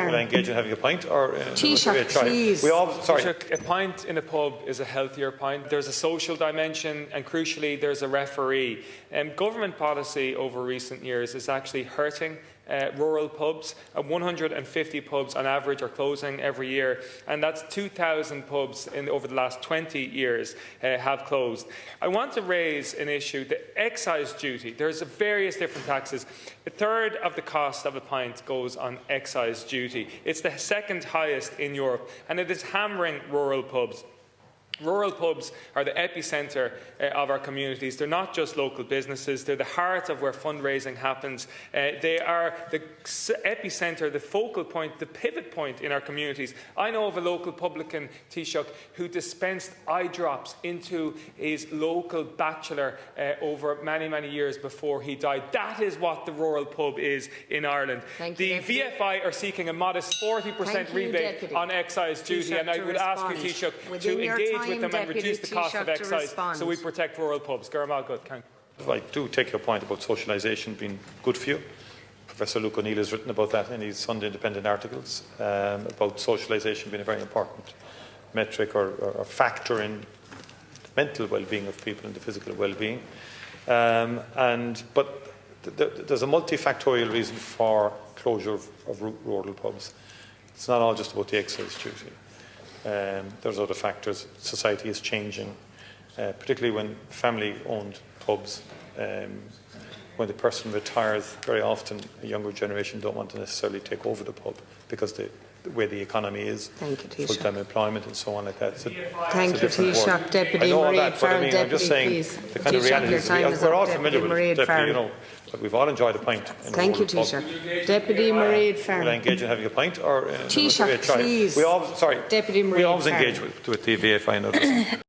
Will I engage in having a pint or Taoiseach, please. Taoiseach, a pint in a pub is a healthier pint. There's a social dimension and crucially there's a referee. Government policy over recent years is actually hurting rural pubs. 150 pubs on average are closing every year, and that's 2,000 pubs over the last 20 years have closed. I want to raise an issue, the excise duty. There's various different taxes. A third of the cost of a pint goes on excise duty. It's the second highest in Europe, and it is hammering rural pubs. Rural pubs are the epicentre of our communities. They're not just local businesses, they're the heart of where fundraising happens. They are the epicentre, the focal point, the pivot point in our communities. I know of a local publican, Taoiseach, who dispensed eye drops into his local bachelor over many, many years before he died. That is what the rural pub is in Ireland. The VFI are seeking a modest 40% rebate on excise duty, and I would ask you, Taoiseach, to engage with them and reduce the cost of excise so we protect rural pubs. I do take your point about socialisation being good for you. Professor Luke O'Neill has written about that in his Sunday Independent articles, about socialisation being a very important metric or factor in the mental well-being of people and the physical well-being. But there's a multifactorial reason for closure of rural pubs. It's not all just about the excise duty. There's other factors. Society is changing, particularly when family-owned pubs. When the person retires, very often a younger generation don't want to necessarily take over the pub because the way the economy is, full-time employment and so on like that. So thank you, Taoiseach. Deputy Mairead Farrell, I'm just saying the kind of reality is we're all familiar with it, Deputy, you know, but we've all enjoyed a pint. Thank you, Taoiseach. Deputy Mairead Farrell. Will I engage in having a pint or Taoiseach, please. Deputy Mairead we always engage with the VFI and others.